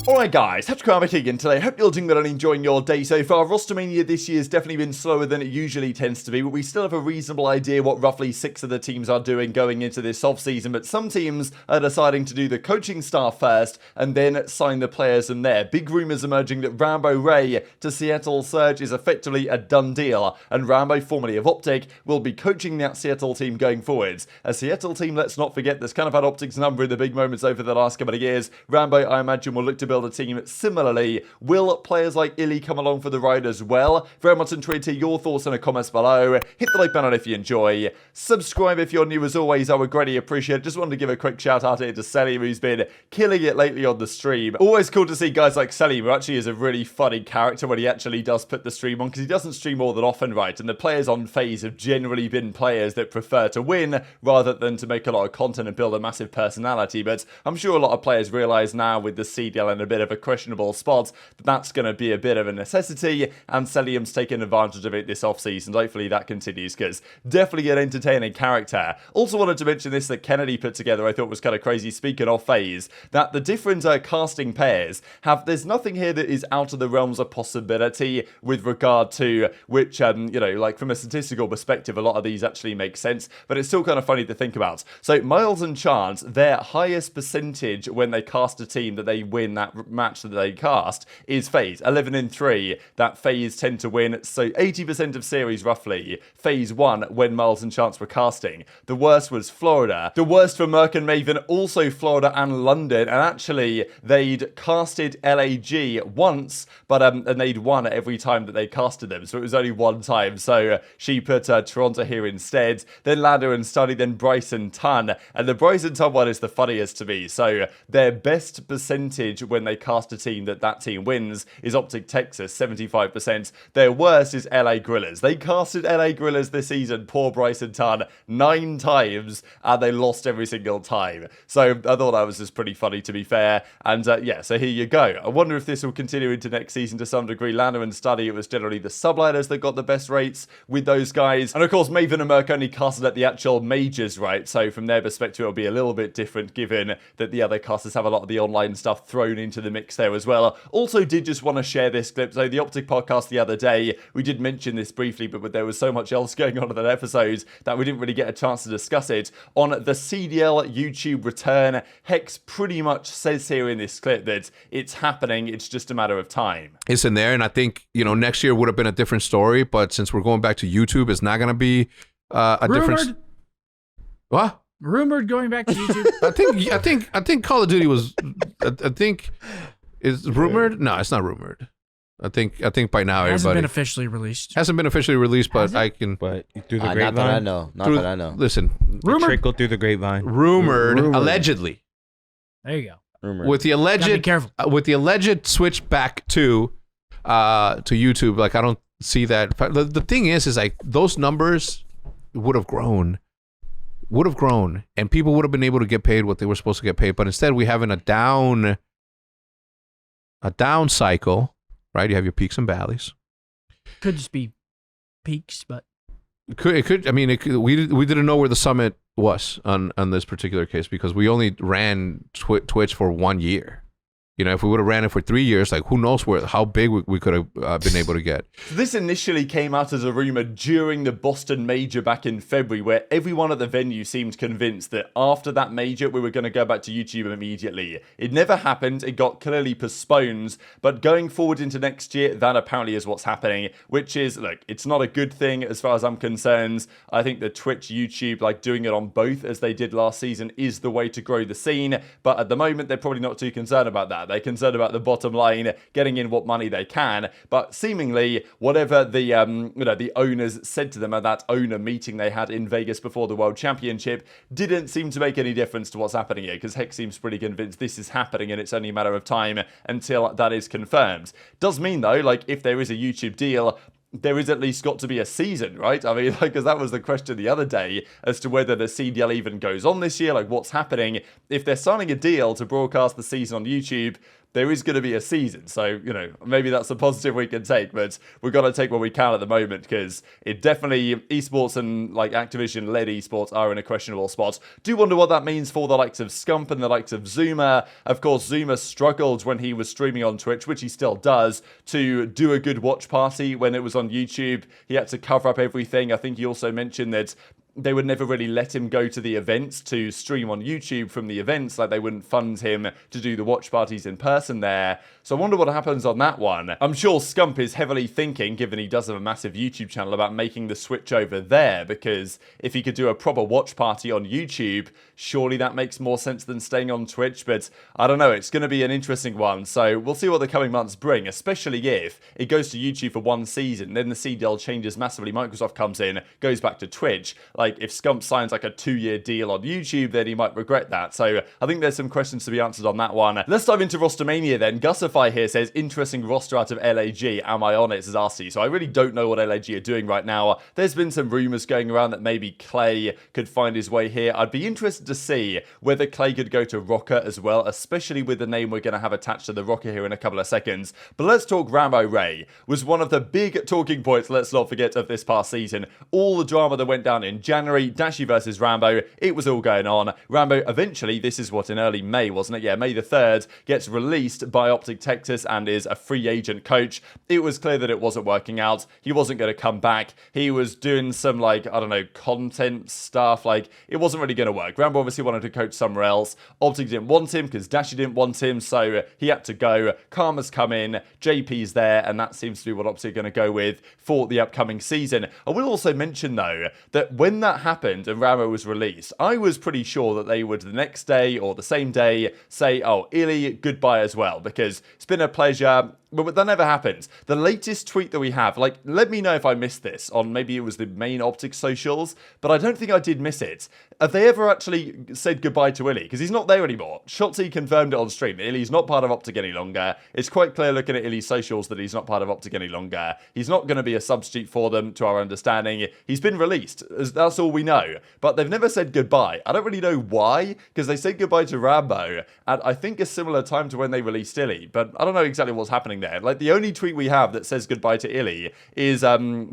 Alright guys, TacticalRab again today. Hope you're doing well and enjoying your day so far. Rostermania this year has definitely been slower than it usually tends to be, but we still have a reasonable idea what roughly 6 of the teams are doing going into this off-season, but some teams are deciding to do the coaching staff first and then sign the players from there. Big rumours emerging that Rambo Ray to Seattle Surge is effectively a done deal, and Rambo, formerly of OpTic, will be coaching that Seattle team going forwards. A Seattle team, let's not forget, that's kind of had OpTic's number in the big moments over the last couple of years. Rambo, I imagine, will look to build a team similarly. Will players like iLLeY come along for the ride as well? Very much intrigued to hear your thoughts in the comments below. Hit the like button if you enjoy. Subscribe if you're new as always, I would greatly appreciate it. Just wanted to give a quick shout out here to Cellium, who's been killing it lately on the stream. Always cool to see guys like Cellium, who actually is a really funny character when he actually does put the stream on, because he doesn't stream all that often, right? And the players on FaZe have generally been players that prefer to win rather than to make a lot of content and build a massive personality. But I'm sure a lot of players realise now with the CDL in a bit of a questionable spot that that's going to be a bit of a necessity, and Cellium's taking advantage of it this off-season. Hopefully that continues, because definitely an entertaining character. Also wanted to mention this that Kennedy put together, I thought was kind of crazy, speaking of FaZe, that the different casting pairs have, there's nothing here that is out of the realms of possibility with regard to which, you know, like from a statistical perspective, a lot of these actually make sense, but it's still kind of funny to think about. So Miles and Chance, their highest percentage when they cast a team that they win that match that they cast is FaZe. 11-3 that FaZe tend to win, so 80% of series roughly FaZe won when Miles and Chance were casting. The worst was Florida. The worst for Merc and Maven, also Florida and London, and actually they'd casted LAG once, but and they'd won every time that they casted them, so it was only one time. So she put Toronto here instead, then Lando and Study, then Bryson Ton, and the Bryson Ton one is the funniest to me. So their best percentage when they cast a team that team wins is OpTic Texas, 75%. Their worst is LA Gorillas. They casted LA Gorillas this season, poor Bryson Ton, 9 times, and they lost every single time. So I thought that was just pretty funny, to be fair. And yeah, so here you go. I wonder if this will continue into next season to some degree. Lando and Study, it was generally the Subliners that got the best rates with those guys. And of course, Maven and Merc only casted at the actual majors, right? So from their perspective, it'll be a little bit different, given that the other casters have a lot of the online stuff thrown into the mix there as well. Also did just want to share this clip. So the OpTic podcast the other day, we did mention this briefly, but there was so much else going on in that episode that we didn't really get a chance to discuss it. On the CDL YouTube return, Hex pretty much says here in this clip that it's happening, it's just a matter of time. It's in there, and I think, you know, next year would have been a different story, but since we're going back to YouTube, it's not going to be a different... What? Rumored going back to YouTube. I think Call of Duty was. I think is rumored. No, it's not rumored. I think by now Hasn't everybody been officially released. Hasn't been officially released, but I can. But through the grapevine. Not that I know. Not that I know. Listen, Rumored. Trickle through the grapevine. Rumored, allegedly. There you go. Rumored. With the alleged, Gotta be careful. With the alleged switch back to YouTube, like I don't see that. The thing is like those numbers would have grown, and people would have been able to get paid what they were supposed to get paid. But instead, we having a down cycle, right? You have your peaks and valleys. Could just be peaks, but It could. I mean, we didn't know where the summit was on this particular case because we only ran Twitch for 1 year. You know, if we would have ran it for 3 years, like who knows how big we could have been able to get. So this initially came out as a rumor during the Boston Major back in February, where everyone at the venue seemed convinced that after that major, we were going to go back to YouTube immediately. It never happened. It got clearly postponed. But going forward into next year, that apparently is what's happening, which is, look, it's not a good thing as far as I'm concerned. I think the Twitch, YouTube, like doing it on both as they did last season is the way to grow the scene. But at the moment, they're probably not too concerned about that. They're concerned about the bottom line, getting in what money they can. But seemingly, whatever the the owners said to them at that owner meeting they had in Vegas before the World Championship didn't seem to make any difference to what's happening here, because Hex seems pretty convinced this is happening and it's only a matter of time until that is confirmed. Does mean though, like if there is a YouTube deal, there is at least got to be a season, right? I mean, like, because that was the question the other day as to whether the CDL even goes on this year, like what's happening. If they're signing a deal to broadcast the season on YouTube, there is going to be a season. So, you know, maybe that's a positive we can take, but we've got to take what we can at the moment because it definitely, esports and like Activision-led esports are in a questionable spot. Do wonder what that means for the likes of Scump and the likes of Zuma. Of course, Zuma struggled when he was streaming on Twitch, which he still does, to do a good watch party when it was on YouTube. He had to cover up everything. I think he also mentioned that they would never really let him go to the events to stream on YouTube from the events. Like, they wouldn't fund him to do the watch parties in person there. So I wonder what happens on that one. I'm sure Scump is heavily thinking, given he does have a massive YouTube channel, about making the switch over there, because if he could do a proper watch party on YouTube, surely that makes more sense than staying on Twitch. But I don't know, it's going to be an interesting one. So we'll see what the coming months bring, especially if it goes to YouTube for one season, then the CDL changes massively, Microsoft comes in, goes back to Twitch. Like, if Scump signs like a 2-year deal on YouTube, then he might regret that. So I think there's some questions to be answered on that one. Let's dive into Rostermania then. Gusify here says, interesting roster out of LAG. Am I on it? Says RC. So I really don't know what LAG are doing right now. There's been some rumors going around that maybe Clay could find his way here. I'd be interested to see whether Clay could go to Rokkr as well, especially with the name we're going to have attached to the Rokkr here in a couple of seconds. But let's talk Rambo Ray. Was one of the big talking points, let's not forget, of this past season. All the drama that went down in January, Dashy versus Rambo, it was all going on. Rambo eventually, this is what, in early May, wasn't it? Yeah, May the 3rd, gets released by OpTic Texas and is a free agent coach. It was clear that it wasn't working out. He wasn't going to come back. He was doing some, like, I don't know, content stuff. Like, it wasn't really going to work. Rambo obviously wanted to coach somewhere else. OpTic didn't want him because Dashy didn't want him, so he had to go. Karma's come in, JP's there, and that seems to be what OpTic are going to go with for the upcoming season. I will also mention, though, that when that happened and Rambo was released, I was pretty sure that they would the next day or the same day say, oh, iLLeY, goodbye as well, because it's been a pleasure. But that never happens. The latest tweet that we have, like, let me know if I missed this on, maybe it was the main OpTic socials, but I don't think I did miss it. Have they ever actually said goodbye to iLLeY? Because he's not there anymore. Shotzzy confirmed it on stream. iLLeY's not part of OpTic any longer. It's quite clear looking at iLLeY's socials that he's not part of OpTic any longer. He's not going to be a substitute for them, to our understanding. He's been released. That's all we know. But they've never said goodbye. I don't really know why, because they said goodbye to Rambo at, I think, a similar time to when they released iLLeY. But I don't know exactly what's happening there. Like, the only tweet we have that says goodbye to iLLeY is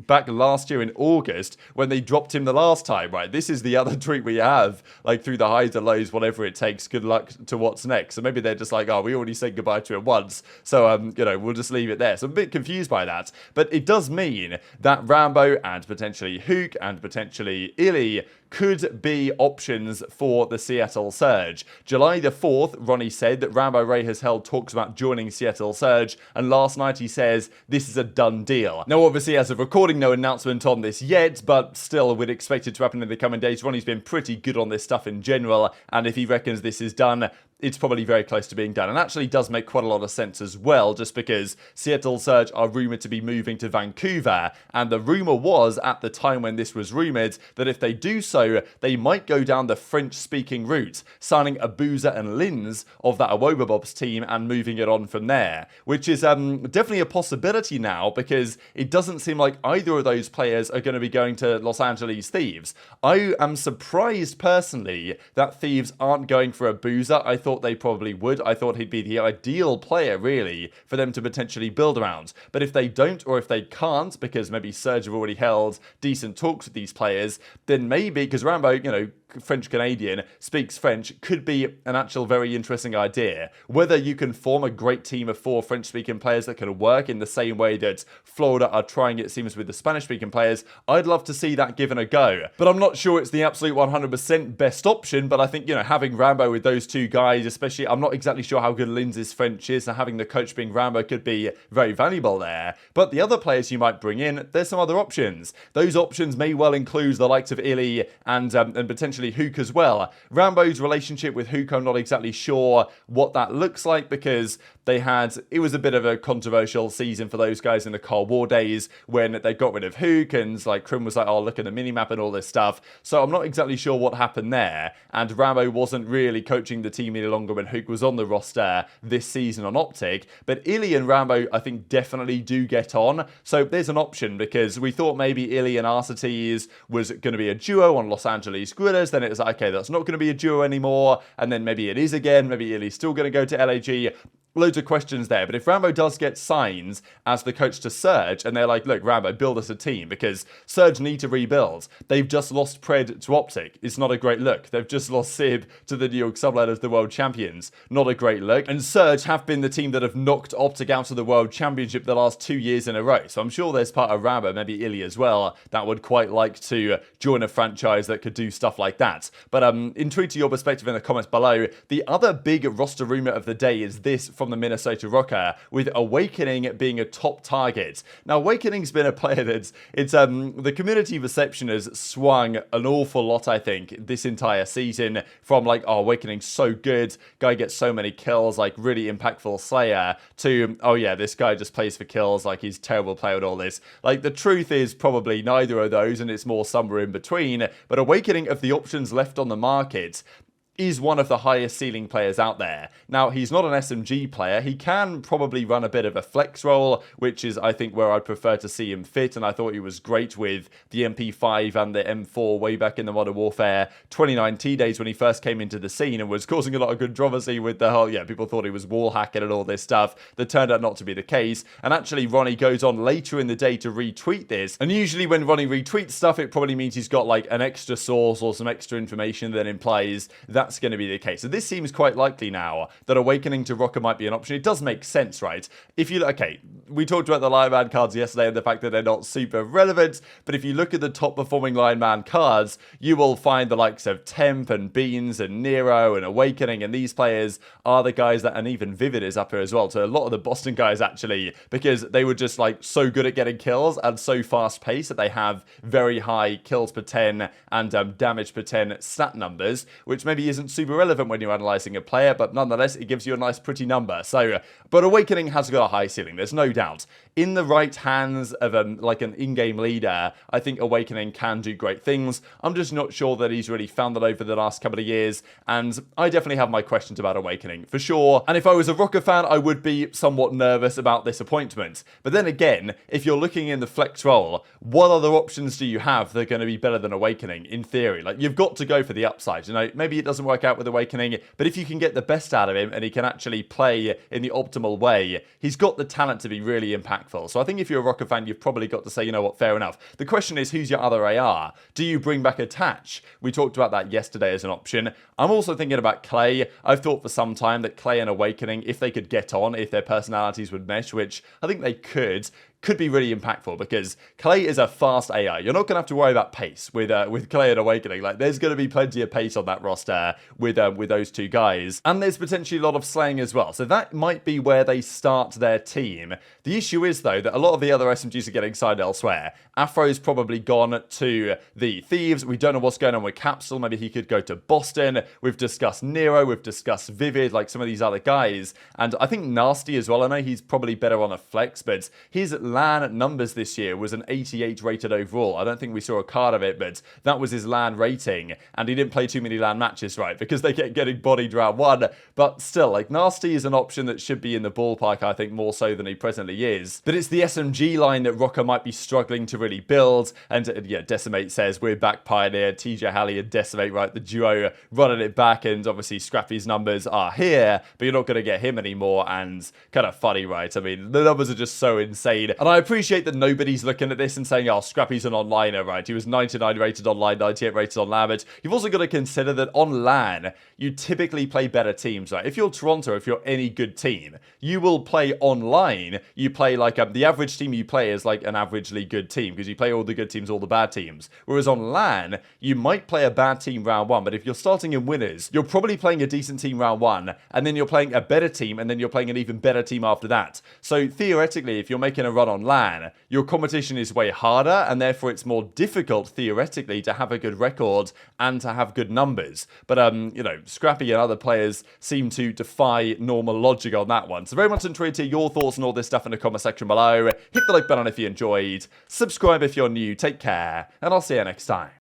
back last year in August when they dropped him the last time, right? This is the other tweet we have, like, through the highs and lows, whatever it takes. Good luck to what's next. So maybe they're just like, oh, we already said goodbye to him once, so you know, we'll just leave it there. So I'm a bit confused by that, but it does mean that Rambo and potentially Huke and potentially iLLeY could be options for the Seattle Surge. July the 4th, Ronnie said that Rambo Ray has held talks about joining Seattle Surge, and last night he says this is a done deal. Now, obviously, as of recording, no announcement on this yet, but still, we'd expect it to happen in the coming days. Ronnie's been pretty good on this stuff in general, and if he reckons this is done, it's probably very close to being done, and actually does make quite a lot of sense as well, just because Seattle Surge are rumoured to be moving to Vancouver, and the rumour was, at the time when this was rumoured, that if they do so, they might go down the French-speaking route, signing aBeZy and Linz of that Awobabob's team and moving it on from there, which is definitely a possibility now, because it doesn't seem like either of those players are going to be going to Los Angeles Thieves. I am surprised, personally, that Thieves aren't going for aBeZy. I thought they probably would. I thought he'd be the ideal player, really, for them to potentially build around. But if they don't, or if they can't, because maybe Surge have already held decent talks with these players, then maybe, because Rambo, you know, French-Canadian, speaks French, could be an actual very interesting idea. Whether you can form a great team of 4 French-speaking players that can work in the same way that Florida are trying, it seems, with the Spanish-speaking players, I'd love to see that given a go. But I'm not sure it's the absolute 100% best option, but I think, you know, having Rambo with those two guys, especially, I'm not exactly sure how good Linz's French is, so having the coach being Rambo could be very valuable there. But the other players you might bring in, there's some other options. Those options may well include the likes of iLLeY and potentially Huke as well. Rambo's relationship with Huke, I'm not exactly sure what that looks like, because it was a bit of a controversial season for those guys in the Cold War days when they got rid of Huke, and like Krim was like, oh, look at the minimap and all this stuff. So I'm not exactly sure what happened there, and Rambo wasn't really coaching the team any longer when Huke was on the roster this season on OpTic. But iLLeY and Rambo, I think, definitely do get on. So there's an option, because we thought maybe iLLeY and Arcetes was going to be a duo on Los Angeles Guerrillas. Then it was like, okay, that's not going to be a duo anymore, and then maybe it is again. Maybe iLLeY's still going to go to LAG. loads of questions there. But if Rambo does get signed as the coach to Surge, and they're like, look, Rambo, build us a team, because Surge need to rebuild. They've just lost Pred to OpTic. It's not a great look. They've just lost Sib to the New York Subliners, the world champions. Not a great look. And Surge have been the team that have knocked OpTic out of the world championship the last 2 years in a row. So I'm sure there's part of Rambo, maybe iLLeY as well, that would quite like to join a franchise that could do stuff like that. But intrigued to your perspective in the comments below. The other big roster rumor of the day is this from the Minnesota Rokkr, with Owakening being a top target. Now, Awakening's been a player that's, the community reception has swung an awful lot, I think, this entire season, from like, oh, Awakening's so good, guy gets so many kills, like really impactful slayer, to, oh yeah, this guy just plays for kills, like he's a terrible player and all this. Like, the truth is probably neither of those, and it's more somewhere in between. But Awakening, of the options left on the market, is one of the highest ceiling players out there. Now, he's not an SMG player. He can probably run a bit of a flex role, which is, I think, where I'd prefer to see him fit, and I thought he was great with the MP5 and the M4 way back in the Modern Warfare 2019 days when he first came into the scene and was causing a lot of controversy with the whole, yeah, people thought he was wall hacking and all this stuff. That turned out not to be the case, and actually Ronnie goes on later in the day to retweet this, and usually when Ronnie retweets stuff, it probably means he's got like an extra source or some extra information that implies that's going to be the case. So this seems quite likely now that Awakening to Rokkr might be an option. It does make sense, right? If you, okay, we talked about the Lion Man cards yesterday and the fact that they're not super relevant, but if you look at the top performing Lion Man cards, you will find the likes of Temp and Beans and Nero and Awakening, and these players are the guys that, and even Vivid is up here as well, so a lot of the Boston guys actually, because they were just like so good at getting kills and so fast paced that they have very high kills per 10 and damage per 10 stat numbers, which maybe isn't super relevant when you're analyzing a player, but nonetheless, it gives you a nice, pretty number. So, but Awakening has got a high ceiling, there's no doubt. In the right hands of like an in-game leader, I think Awakening can do great things. I'm just not sure that he's really found that over the last couple of years, and I definitely have my questions about Awakening, for sure. And if I was a Rokkr fan, I would be somewhat nervous about this appointment. But then again, if you're looking in the flex role, what other options do you have that are going to be better than Awakening, in theory? Like, you've got to go for the upside. You know, maybe it doesn't work out with Awakening, but if you can get the best out of him and he can actually play in the optimal way, he's got the talent to be really impactful. So I think if you're a Rokkr fan, you've probably got to say, you know what, fair enough. The question is, who's your other AR? Do you bring back Attach? We talked about that yesterday as an option. I'm also thinking about Clay. I've thought for some time that Clay and Awakening, if they could get on, if their personalities would mesh, which I think they could be really impactful, because Clay is a fast AI. You're not going to have to worry about pace with Clay and Awakening. Like, there's going to be plenty of pace on that roster with those two guys. And there's potentially a lot of slaying as well. So that might be where they start their team. The issue is, though, that a lot of the other SMGs are getting signed elsewhere. Afro's probably gone to the Thieves. We don't know what's going on with Capsule. Maybe he could go to Boston. We've discussed Nero. We've discussed Vivid, like some of these other guys. And I think Nasty as well. I know he's probably better on a flex, but his LAN numbers this year was an 88 rated overall. I don't think we saw a card of it, but that was his LAN rating, and he didn't play too many LAN matches, right, because they kept getting bodied round one. But still, like, Nasty is an option that should be in the ballpark, I think, more so than he presently is. But it's the SMG line that Rokkr might be struggling to really build, and yeah, Decimate says, we're back Pioneer, TJ Halley and Decimate, right, the duo running it back, and obviously Scrappy's numbers are here, but you're not going to get him anymore, and kind of funny, right? I mean, the numbers are just so insane. And I appreciate that nobody's looking at this and saying, oh, Scrappy's an onliner, right? He was 99 rated online, 98 rated on LAN. But you've also got to consider that on LAN, you typically play better teams, right? If you're Toronto, if you're any good team, you will play online. You play like the average team you play is like an averagely good team, because you play all the good teams, all the bad teams. Whereas on LAN, you might play a bad team round one, but if you're starting in winners, you're probably playing a decent team round one, and then you're playing a better team, and then you're playing an even better team after that. So theoretically, if you're making a run on LAN, your competition is way harder, and therefore it's more difficult theoretically to have a good record and to have good numbers. But you know, Scrappy and other players seem to defy normal logic on that one. So very much intrigued to hear your thoughts on all this stuff in the comment section below. Hit the like button if you enjoyed, subscribe if you're new, take care, and I'll see you next time.